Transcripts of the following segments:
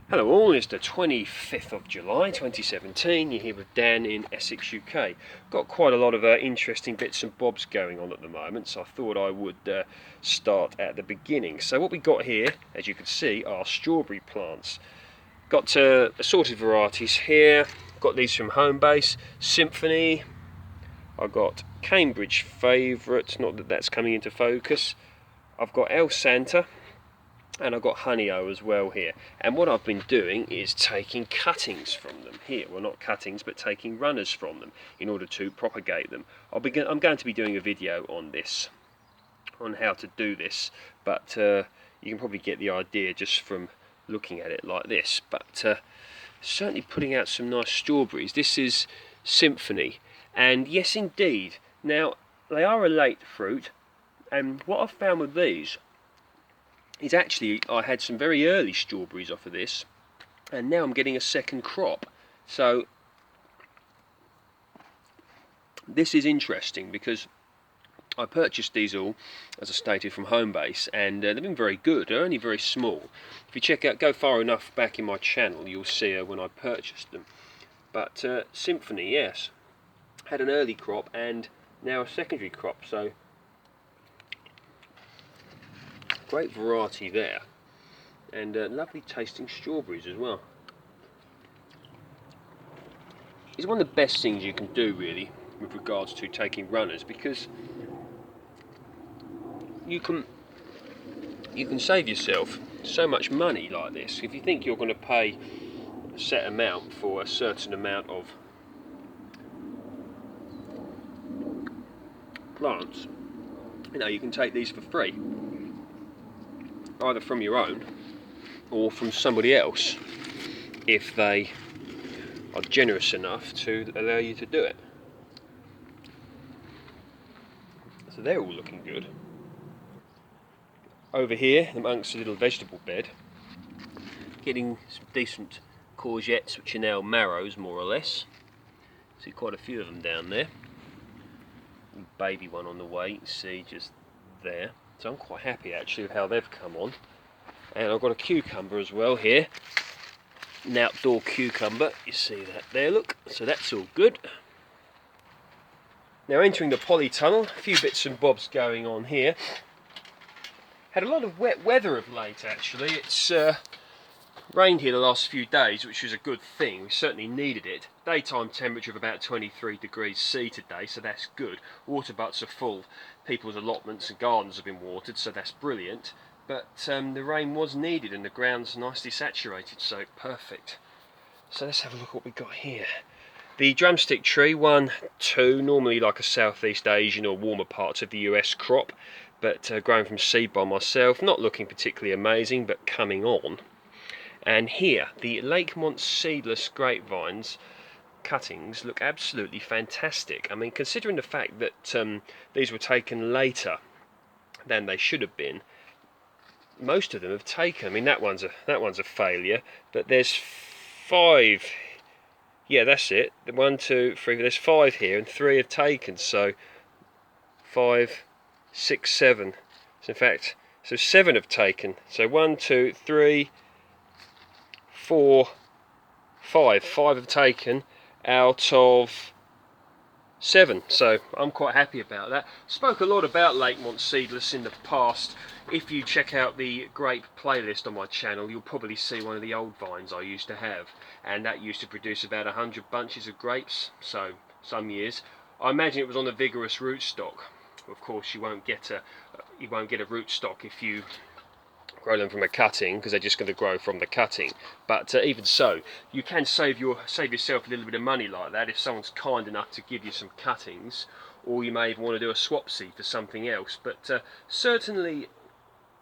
Hello all, it's the 25th of July 2017, you're here with Dan in Essex, UK. Got quite a lot of interesting bits and bobs going on at the moment, so I thought I would start at the beginning. So what we got here, as you can see, are strawberry plants. Got assorted varieties here, got these from Homebase, Symphony, I've got Cambridge Favourite, not that that's coming into focus, I've got El Santa, and I've got Honey-O as well here. And what I've been doing is taking cuttings from them here. Well, not cuttings, but taking runners from them in order to propagate them. I'm going to be doing a video on this, on how to do this, but you can probably get the idea just from looking at it like this. But certainly putting out some nice strawberries. This is Symphony, and yes indeed. Now, they are a late fruit, and what I've found with these is actually I had some very early strawberries off of this, and now I'm getting a second crop. So this is interesting because I purchased these all, as I stated, from Homebase, and they've been very good. They're only very small. If you go far enough back in my channel, you'll see when I purchased them. But Symphony, yes, had an early crop and now a secondary crop, so great variety there, and lovely tasting strawberries as well. It's one of the best things you can do really with regards to taking runners, because you can save yourself so much money like this. If you think you're going to pay a set amount for a certain amount of plants, you can take these for free, either from your own or from somebody else, if they are generous enough to allow you to do it. So they're all looking good. Over here, amongst a little vegetable bed, getting some decent courgettes, which are now marrows more or less. See quite a few of them down there. Baby one on the way, you can see just there. So I'm quite happy actually with how they've come on. And I've got a cucumber as well here, an outdoor cucumber, you see that there, look, so that's all good. Now entering the polytunnel, a few bits and bobs going on here. Had a lot of wet weather of late actually. It's rained here the last few days, which was a good thing. We certainly needed it. Daytime temperature of about 23 degrees C today, so that's good. Water butts are full. People's allotments and gardens have been watered, so that's brilliant. But the rain was needed and the ground's nicely saturated, so perfect. So let's have a look at what we've got here. The drumstick tree, 1, 2, normally like a Southeast Asian or warmer parts of the US crop, but grown from seed by myself, not looking particularly amazing, but coming on. And here, the Lakemont seedless grapevines cuttings look absolutely fantastic. I mean, considering the fact that these were taken later than they should have been, most of them have taken. I mean, that one's a failure, but there's 5. Yeah, that's it. 1, 2, 3. There's 5 here, and 3 have taken. So 5, 6, 7. So in fact, so 7 have taken. So 1, 2, 3, 4, 5. 5 have taken out of 7. So I'm quite happy about that. Spoke a lot about Lakemont seedless in the past. If you check out the Grape playlist on my channel, you'll probably see one of the old vines I used to have, and that used to produce about 100 bunches of grapes, so some years. I imagine it was on a vigorous rootstock. Of course, you won't get a rootstock if you grow them from a cutting, because they're just going to grow from the cutting. But even so, you can save yourself a little bit of money like that if someone's kind enough to give you some cuttings, or you may even want to do a swap seed for something else. But certainly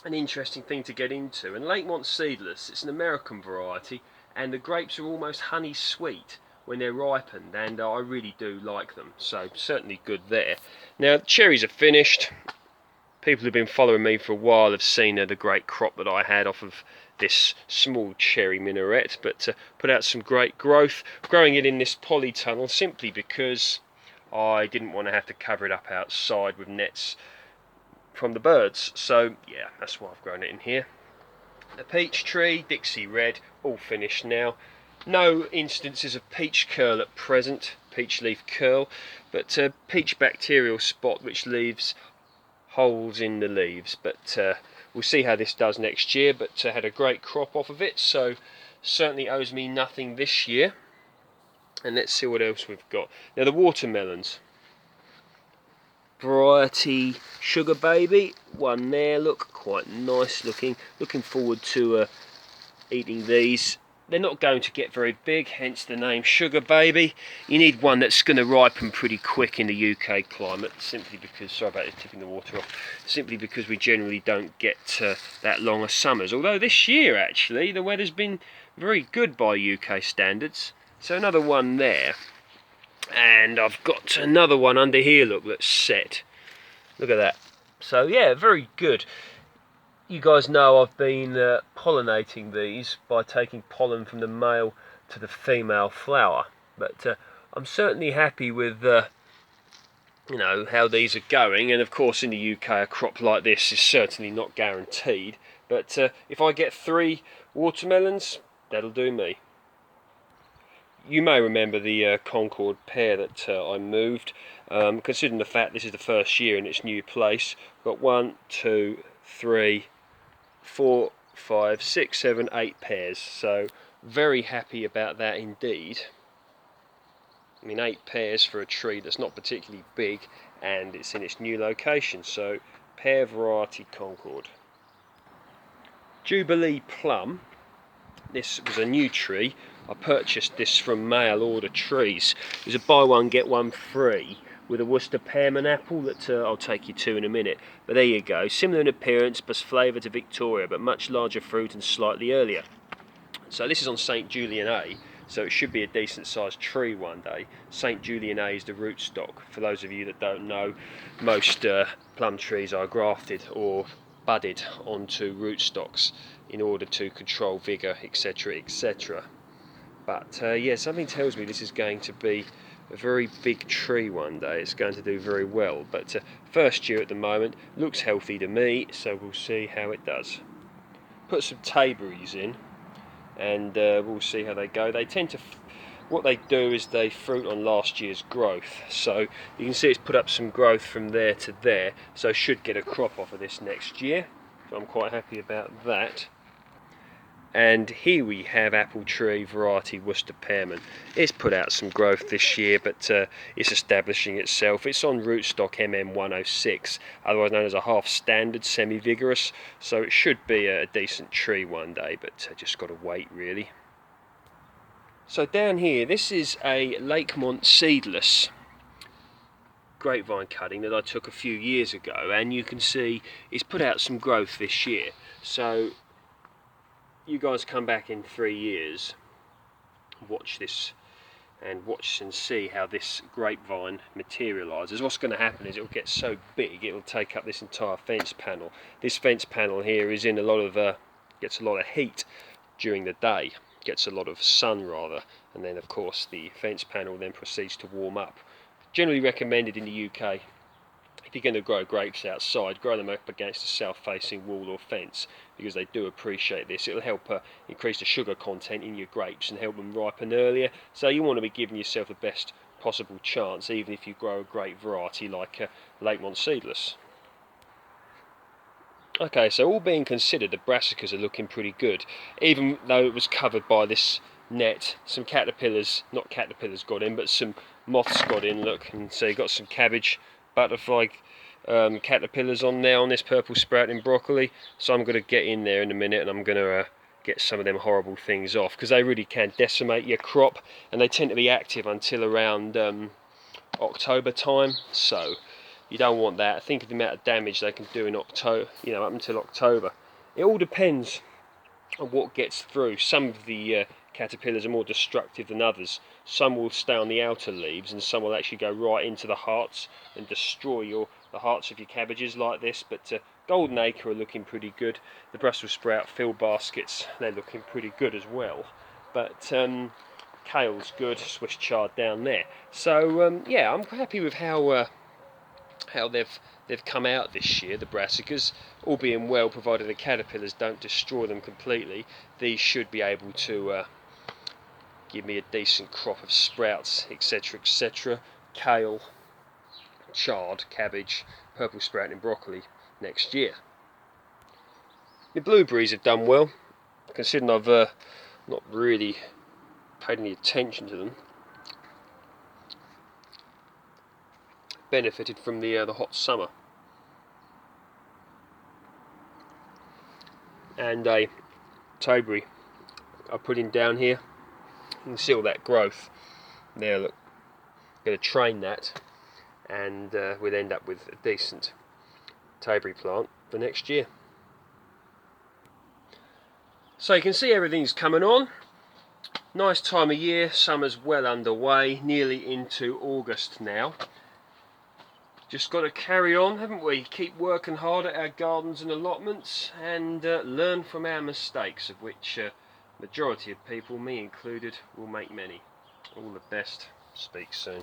an interesting thing to get into. And Lakemont seedless, it's an American variety, and the grapes are almost honey sweet when they're ripened, and I really do like them, so certainly good there. Now, cherries are finished. People who've been following me for a while have seen the great crop that I had off of this small cherry minaret, but put out some great growth, growing it in this polytunnel simply because I didn't want to have to cover it up outside with nets from the birds. So yeah, that's why I've grown it in here. The peach tree, Dixie Red, all finished now. No instances of peach curl at present, peach leaf curl, but peach bacterial spot which leaves holes in the leaves. But we'll see how this does next year, but had a great crop off of it, so certainly owes me nothing this year. And let's see what else we've got. Now the watermelons. Variety Sugar Baby, one there, look, quite nice looking. Looking forward to eating these. They're not going to get very big, hence the name Sugar Baby. You need one that's going to ripen pretty quick in the UK climate, simply because, sorry about tipping the water off, simply because we generally don't get that long of summers. Although this year actually the weather's been very good by UK standards. So another one there. And I've got another one under here, look, that's set. Look at that. So yeah, very good. You guys know I've been pollinating these by taking pollen from the male to the female flower. But I'm certainly happy with you know, how these are going. And of course in the UK a crop like this is certainly not guaranteed. But if I get 3 watermelons, that'll do me. You may remember the Concord pear that I moved. Considering the fact this is the first year in its new place, got 1, 2, 3, 4, 5, 6, 7, 8 pairs. So very happy about that indeed. I mean, 8 pairs for a tree that's not particularly big, and it's in its new location. So pear variety Concord. Jubilee plum. This was a new tree. I purchased this from mail order trees. It was a buy one get one free with a Worcester pearman apple that I'll take you to in a minute. But there you go, similar in appearance but flavour to Victoria, but much larger fruit and slightly earlier. So this is on St Julian A, so it should be a decent sized tree one day. St Julian A is the rootstock. For those of you that don't know, most plum trees are grafted or budded onto rootstocks in order to control vigour, etc, etc. But yeah, something tells me this is going to be a very big tree one day. It's going to do very well. But first year at the moment, looks healthy to me, so we'll see how it does. Put some tayberries in, and we'll see how they go. They tend to, what they do is they fruit on last year's growth. So you can see it's put up some growth from there to there, so should get a crop off of this next year. So I'm quite happy about that. And here we have apple tree variety Worcester pearman. It's put out some growth this year, but it's establishing itself. It's on rootstock MM106, otherwise known as a half standard semi-vigorous, so it should be a decent tree one day, but just got to wait really. So down here, this is a Lakemont seedless grapevine cutting that I took a few years ago, and you can see it's put out some growth this year. So you guys come back in 3 years, watch this and watch and see how this grapevine materialises. What's going to happen is it will get so big it will take up this entire fence panel. This fence panel here is in a lot of gets a lot of heat during the day, gets a lot of sun rather, and then of course the fence panel then proceeds to warm up. Generally recommended in the UK, if you're going to grow grapes outside, grow them up against a south-facing wall or fence, because they do appreciate this. It'll help increase the sugar content in your grapes and help them ripen earlier. So you want to be giving yourself the best possible chance, even if you grow a great variety like Lakemont seedless. Okay, so all being considered, the Brassicas are looking pretty good. Even though it was covered by this net, some caterpillars, not caterpillars got in, but some moths got in, look, and so you got some cabbage, butterfly caterpillars on there on this purple sprouting broccoli. So I'm going to get in there in a minute and I'm going to get some of them horrible things off, because they really can decimate your crop, and they tend to be active until around October time, so you don't want that. Think of the amount of damage they can do in October, you know, up until October. It all depends on what gets through. Some of the caterpillars are more destructive than others. Some will stay on the outer leaves, and some will actually go right into the hearts and destroy the hearts of your cabbages like this. But Golden Acre are looking pretty good. The Brussels sprout field baskets, they're looking pretty good as well. But kale's good, Swiss chard down there. So yeah, I'm happy with how how they've come out this year, the Brassicas. All being well, provided the caterpillars don't destroy them completely, these should be able to give me a decent crop of sprouts, etc, etc. Kale, chard, cabbage, purple sprouting broccoli next year. The blueberries have done well, considering I've not really paid any attention to them. Benefited from the hot summer. And a toberry I put in down here. You can see all that growth there. Look, going to train that, and we'll end up with a decent toberry plant for next year. So you can see everything's coming on. Nice time of year, summer's well underway, nearly into August now. Just got to carry on, haven't we? Keep working hard at our gardens and allotments, and learn from our mistakes, of which majority of people, me included, will make many. All the best. Speak soon.